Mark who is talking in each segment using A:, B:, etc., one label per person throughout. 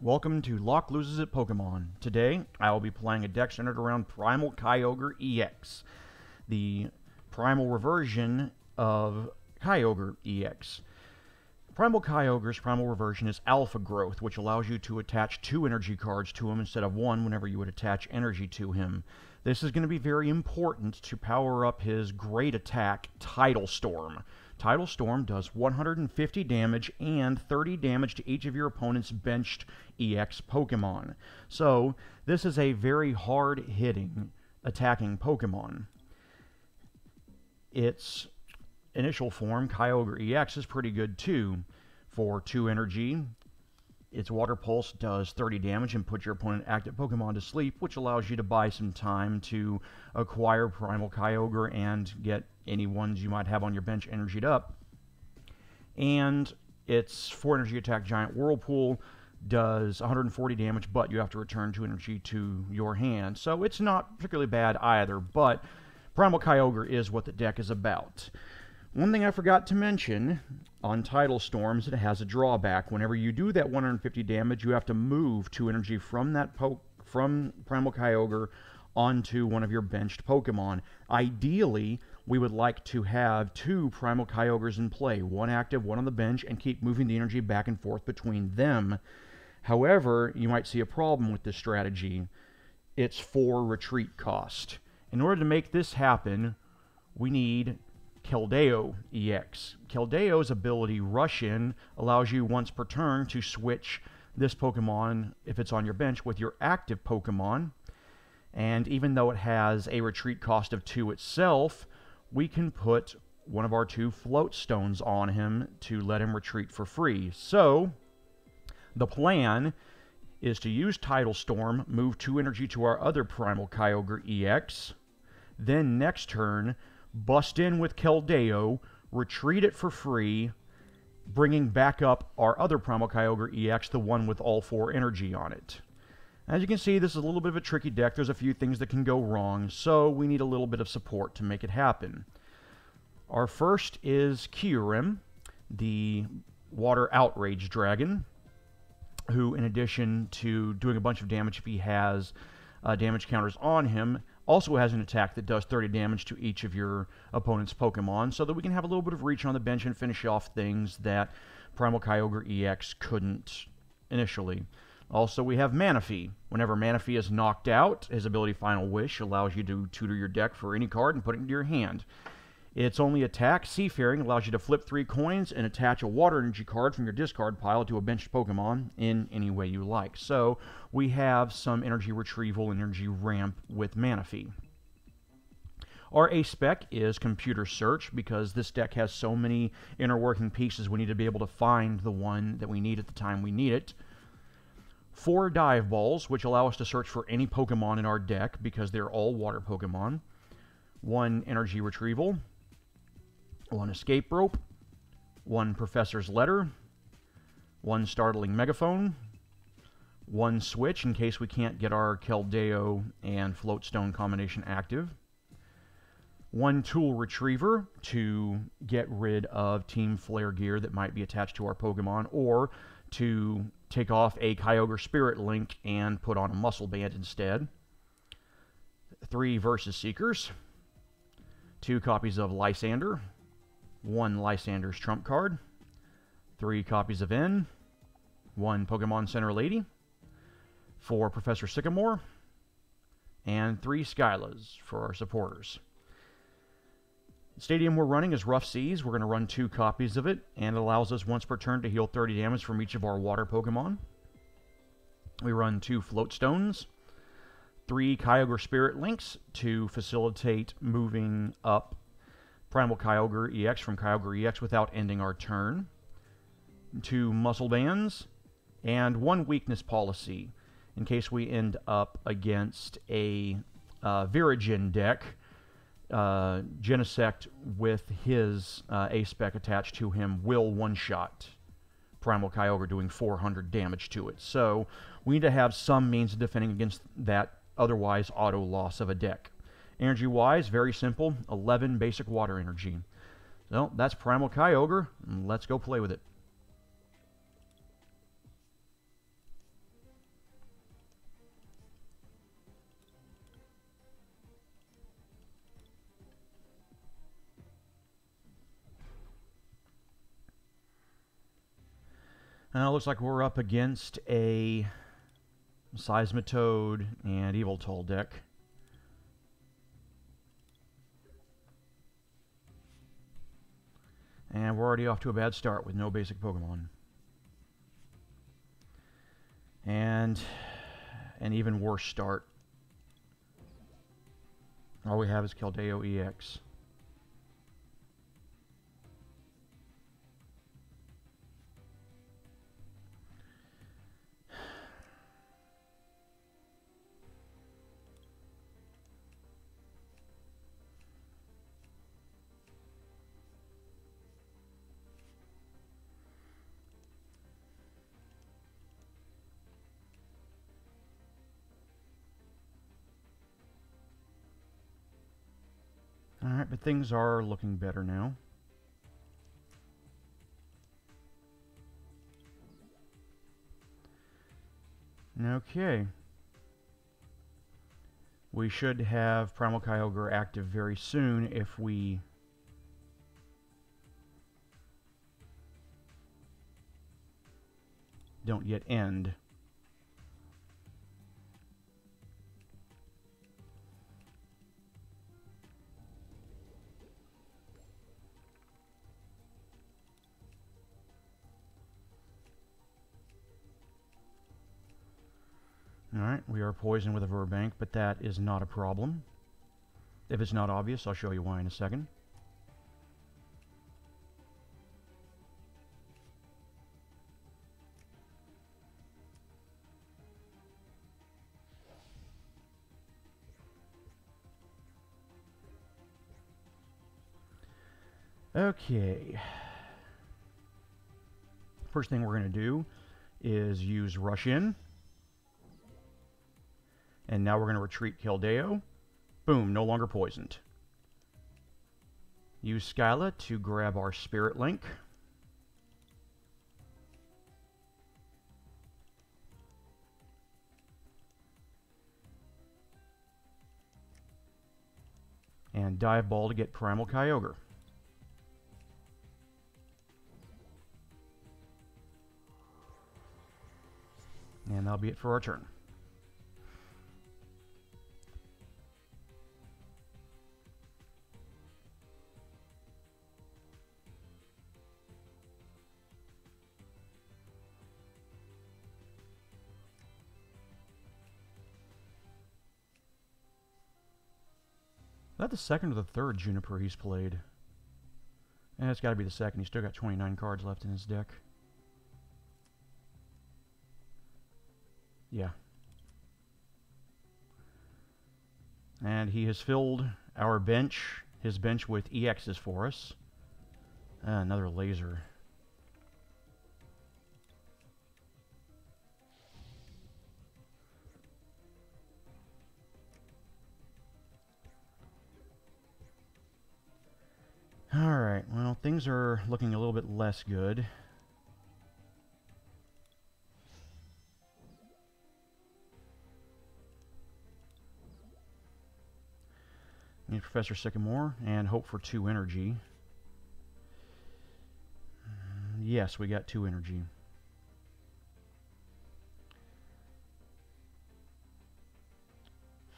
A: Welcome to Locke Loses at Pokémon. Today, I will be playing a deck centered around Primal Kyogre EX, the primal reversion of Kyogre EX. Primal Kyogre's primal reversion is Alpha Growth, which allows you to attach 2 energy cards to him instead of 1 whenever you would attach energy to him. This is going to be very important to power up his great attack, Tidal Storm. Tidal Storm does 150 damage and 30 damage to each of your opponent's benched EX Pokemon. So, this is a very hard-hitting attacking Pokemon. Its initial form, Kyogre EX, is pretty good too. For 2 energy, its Water Pulse does 30 damage and puts your opponent active Pokemon to sleep, which allows you to buy some time to acquire Primal Kyogre and get any ones you might have on your bench energied up. And its 4 energy attack Giant Whirlpool does 140 damage, but you have to return 2 energy to your hand. So it's not particularly bad either, but Primal Kyogre is what the deck is about. One thing I forgot to mention on Tidal Storms, it has a drawback. Whenever you do that 150 damage, you have to move 2 energy from that from Primal Kyogre onto one of your benched Pokemon. Ideally, we would like to have 2 Primal Kyogres in play, one active, one on the bench, and keep moving the energy back and forth between them. However, you might see a problem with this strategy. It's 4 retreat cost. In order to make this happen, we need Keldeo EX. Keldeo's ability, Rush In, allows you once per turn to switch this Pokemon, if it's on your bench, with your active Pokemon. And even though it has a retreat cost of 2 itself, we can put one of our 2 float stones on him to let him retreat for free. So, the plan is to use Tidal Storm, move 2 energy to our other Primal Kyogre EX, then next turn, bust in with Keldeo, retreat it for free, bringing back up our other Primal Kyogre EX, the one with all 4 energy on it. As you can see, this is a little bit of a tricky deck. There's a few things that can go wrong, so we need a little bit of support to make it happen. Our first is Kyurem, the Water Outrage Dragon, who, in addition to doing a bunch of damage if he has damage counters on him, also has an attack that does 30 damage to each of your opponent's Pokemon, so that we can have a little bit of reach on the bench and finish off things that Primal Kyogre EX couldn't initially. Also, we have Manaphy. Whenever Manaphy is knocked out, his ability Final Wish allows you to tutor your deck for any card and put it into your hand. Its only attack, Seafaring, allows you to flip 3 coins and attach a Water Energy card from your discard pile to a benched Pokemon in any way you like. So, we have some energy retrieval and energy ramp with Manaphy. Our A-Spec is Computer Search, because this deck has so many inner working pieces, we need to be able to find the one that we need at the time we need it. 4 Dive Balls, which allow us to search for any Pokemon in our deck, because they're all water Pokemon. 1 Energy Retrieval. 1 Escape Rope, 1 Professor's Letter, 1 Startling Megaphone, 1 Switch in case we can't get our Keldeo and Floatstone combination active, 1 Tool Retriever to get rid of Team Flare gear that might be attached to our Pokemon, or to take off a Kyogre Spirit Link and put on a Muscle Band instead, 3 Versus Seekers, 2 copies of Lysander, 1 Lysander's Trump card, 3 copies of N, 1 Pokemon Center Lady, 4 Professor Sycamore, and 3 Skylas for our supporters. The stadium we're running is Rough Seas. We're going to run 2 copies of it, and it allows us once per turn to heal 30 damage from each of our water Pokemon. We run 2 Float Stones, 3 Kyogre Spirit Links to facilitate moving up Primal Kyogre EX from Kyogre EX without ending our turn, 2 Muscle Bands, and 1 Weakness Policy in case we end up against a Virigen deck. Genesect with his A-Spec attached to him will one-shot Primal Kyogre, doing 400 damage to it. So we need to have some means of defending against that otherwise auto loss of a deck. Energy-wise, very simple, 11 basic water energy. So that's Primal Kyogre, and let's go play with it. Looks like we're up against a Seismitoad and Yveltal deck. And we're already off to a bad start with no basic Pokemon. And an even worse start. All we have is Keldeo-EX. Alright, but things are looking better now. Okay. We should have Primal Kyogre active very soon if we don't yet end. Alright, we are poisoned with a Verbank, but that is not a problem. If it's not obvious, I'll show you why in a second. Okay. First thing we're going to do is use Rush In. And now we're going to retreat Keldeo. Boom, no longer poisoned. Use Skyla to grab our Spirit Link. And Dive Ball to get Primal Kyogre. And that'll be it for our turn. Is that the second or the third Juniper he's played? Eh, it's got to be the second. He's still got 29 cards left in his deck. Yeah. And he has filled our bench, his bench, with EXs for us. Another laser. Alright, well, things are looking a little bit less good. Need Professor Sycamore and hope for 2 energy. Yes, we got 2 energy.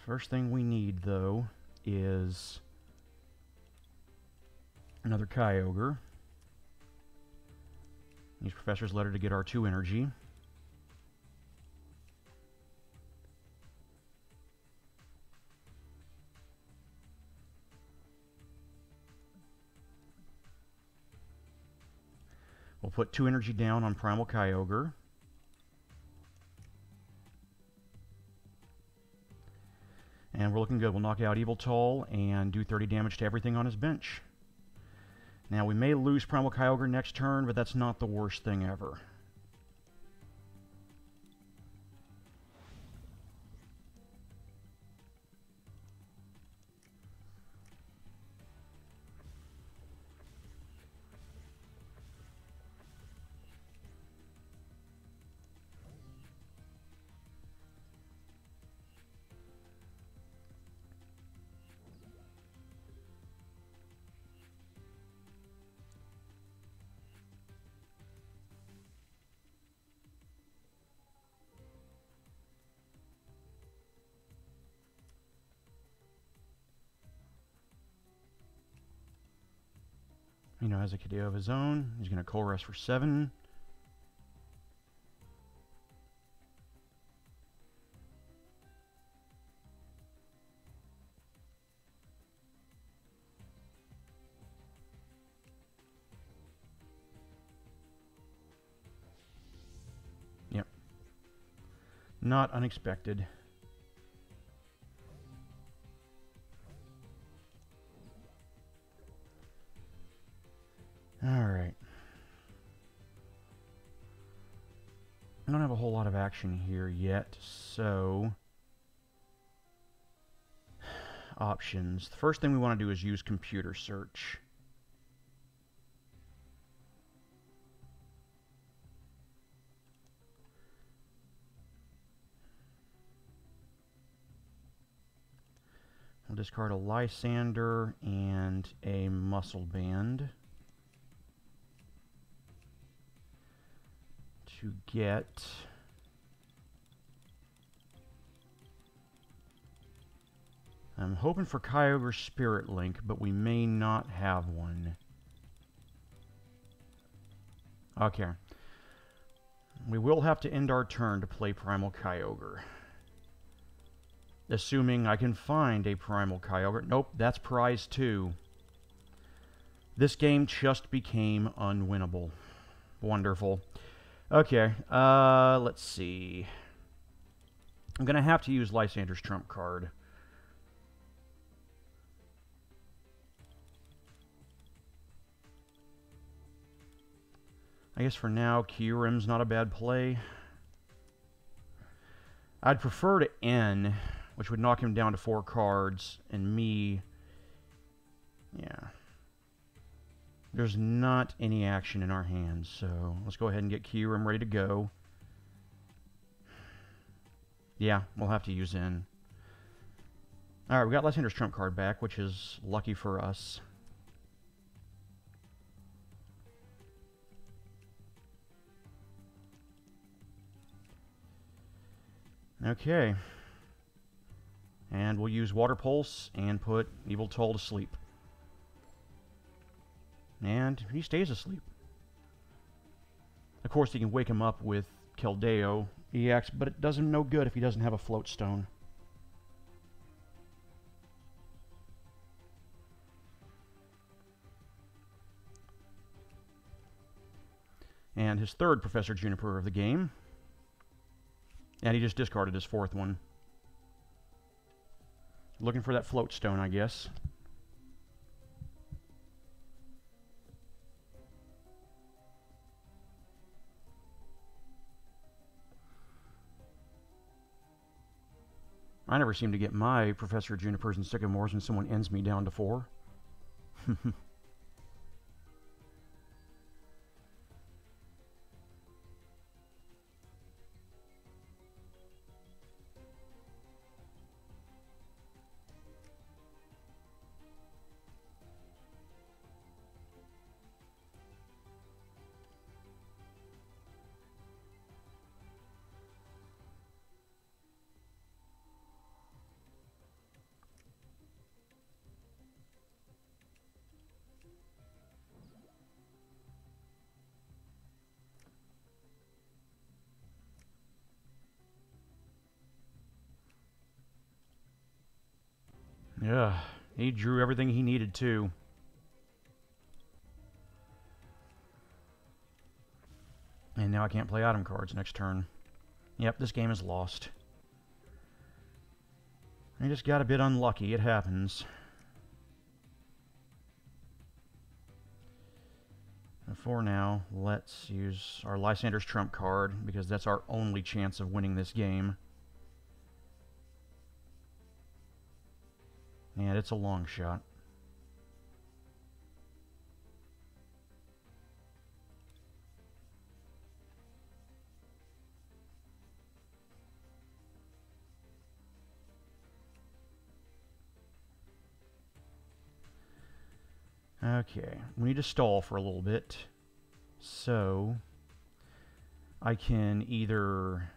A: First thing we need, though, is another Kyogre. Use Professor's Letter to get our 2 energy. We'll put 2 energy down on Primal Kyogre. And we're looking good. We'll knock out Yveltal and do 30 damage to everything on his bench. Now, we may lose Primal Kyogre next turn, but that's not the worst thing ever. You know, has a KO of his own. He's going to Cold Rest for 7. Yep. Not unexpected. Alright. I don't have a whole lot of action here yet, so... Options. The first thing we want to do is use computer search. We'll discard a Lysander and a Muscle Band to get I'm hoping for Kyogre Spirit Link, but we may not have one. Okay. We will have to end our turn to play Primal Kyogre. Assuming I can find a Primal Kyogre. Nope, that's prize 2. This game just became unwinnable. Wonderful. Okay, let's see. I'm going to have to use Lysander's trump card. I guess for now, Kyurem's not a bad play. I'd prefer to N, which would knock him down to 4 cards, and me... Yeah. There's not any action in our hands, so let's go ahead and get Kyurem ready to go. Yeah, we'll have to use N. Alright, we got Lysander's trump card back, which is lucky for us. Okay. And we'll use Water Pulse and put Yveltal to sleep. And he stays asleep. Of course, you can wake him up with Keldeo EX, but it does him no good if he doesn't have a Float Stone. And his third Professor Juniper of the game. And he just discarded his 4th one. Looking for that Float Stone, I guess. I never seem to get my Professor Junipers and Sycamores when someone ends me down to 4. Yeah, he drew everything he needed to. And now I can't play item cards next turn. Yep, this game is lost. I just got a bit unlucky. It happens. And for now, let's use our Lysander's trump card, because that's our only chance of winning this game. And it's a long shot. Okay, we need to stall for a little bit. So, I can either...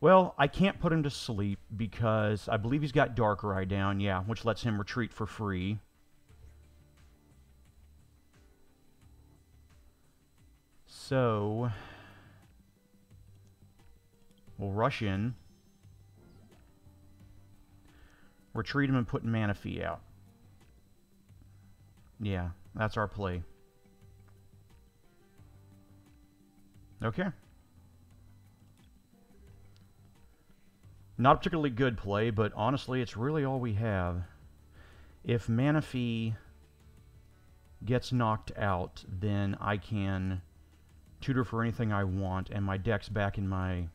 A: Well, I can't put him to sleep because I believe he's got Darkrai down, yeah, which lets him retreat for free. So we'll rush in, retreat him, and put Manaphy out. Yeah, that's our play. Okay. Not a particularly good play, but honestly, it's really all we have. If Manaphy gets knocked out, then I can tutor for anything I want, and my deck's back in my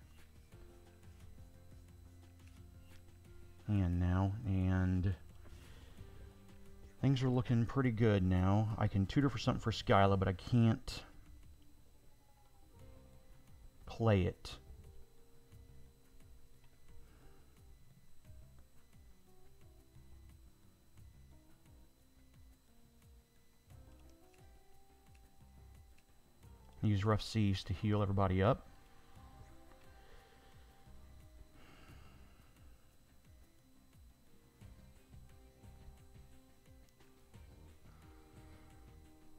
A: hand now, and things are looking pretty good now. I can tutor for something for Skyla, but I can't play it. Use Rough Seas to heal everybody up.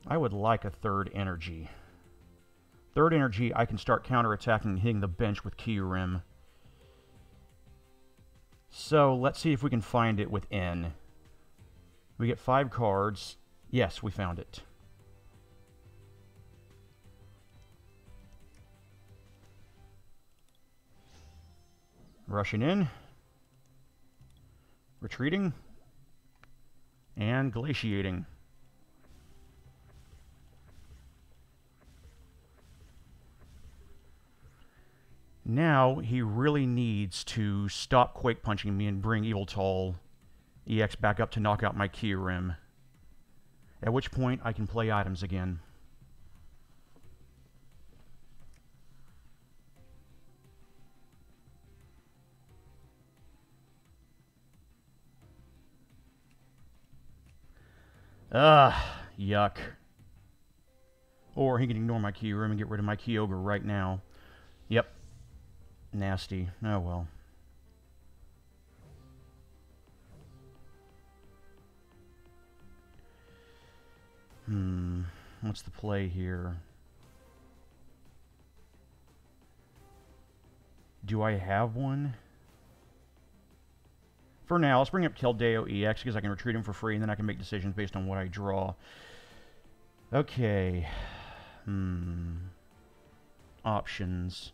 A: I would like a third energy. Third energy, I can start counterattacking and hitting the bench with Kyurem. So, let's see if we can find it with N. We get 5 cards. Yes, we found it. Rushing in. Retreating. And glaciating. Now, he really needs to stop Quake Punching me and bring Yveltal-EX back up to knock out my Kyurem. At which point, I can play items again. Yuck. Or he can ignore my Kyurem and get rid of my Kyogre right now. Yep. Nasty. Oh well. What's the play here? Do I have one? For now, let's bring up Keldeo-EX because I can retreat him for free and then I can make decisions based on what I draw. Okay. Options.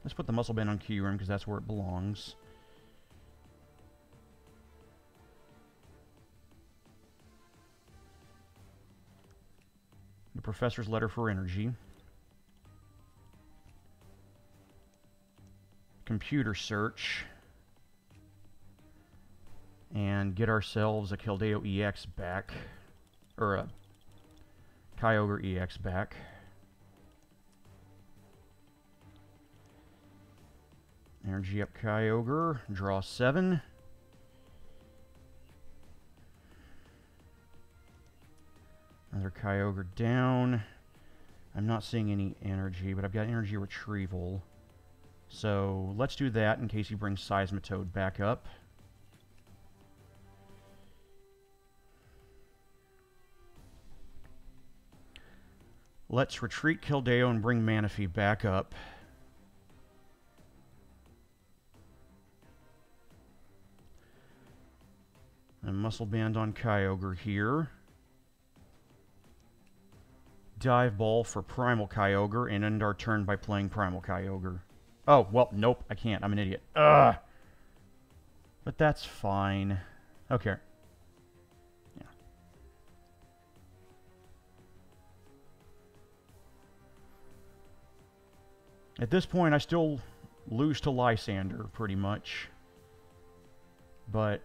A: Let's put the Muscle Band on Kyurem because that's where it belongs. The Professor's Letter for energy. Computer search. And get ourselves a Keldeo-EX back. Or a Kyogre-EX back. Energy up Kyogre. Draw 7. Another Kyogre down. I'm not seeing any energy, but I've got energy retrieval. So let's do that in case he brings Seismitoad back up. Let's retreat Keldeo and bring Manaphy back up. And Muscle Band on Kyogre here. Dive Ball for Primal Kyogre and end our turn by playing Primal Kyogre. Oh, well, nope, I can't. I'm an idiot. Ugh! But that's fine. Okay. Yeah. At this point, I still lose to Lysander, pretty much. But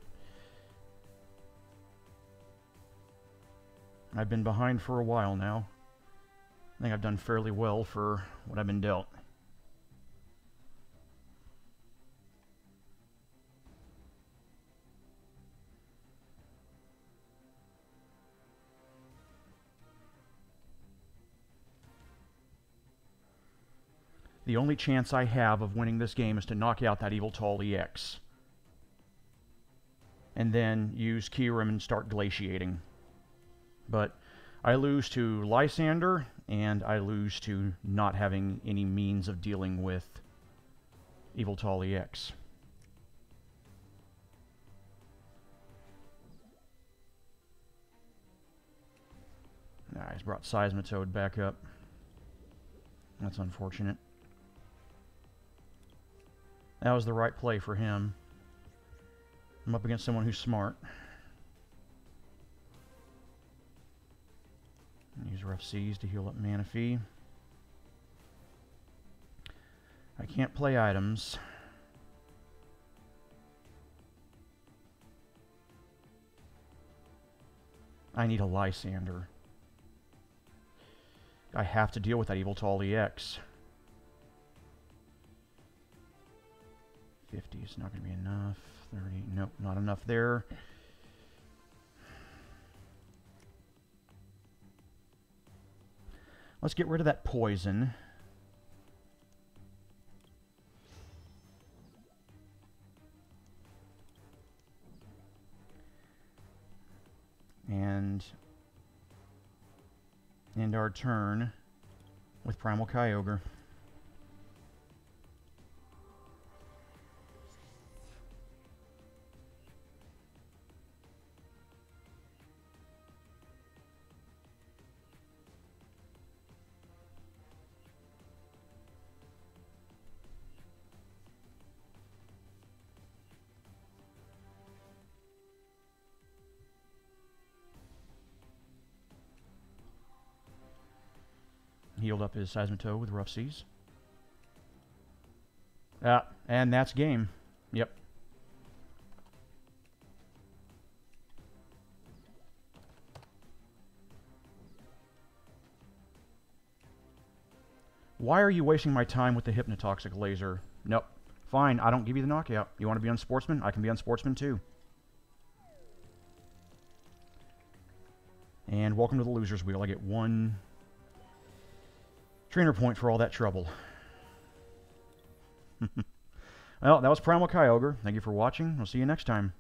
A: I've been behind for a while now. I think I've done fairly well for what I've been dealt. The only chance I have of winning this game is to knock out that Yveltal-EX. And then use Kyurem and start glaciating. But I lose to Lysander, and I lose to not having any means of dealing with Yveltal-EX. He's brought Seismitoad back up. That's unfortunate. That was the right play for him. I'm up against someone who's smart. Use Rough Seas to heal up Manaphy. I can't play items. I need a Lysander. I have to deal with that Yveltal-EX. 50 is not going to be enough. 30, nope, not enough there. Let's get rid of that poison. And end our turn with Primal Kyogre. Healed up his Seismitoad with Rough Seas. And that's game. Yep. Why are you wasting my time with the Hypnotoxic Laser? Nope. Fine, I don't give you the knockout. You want to be Unsportsman? I can be Unsportsman too. And welcome to the loser's wheel. I get 1 trainer point for all that trouble. Well, that was Primal Kyogre. Thank you for watching. I'll see you next time.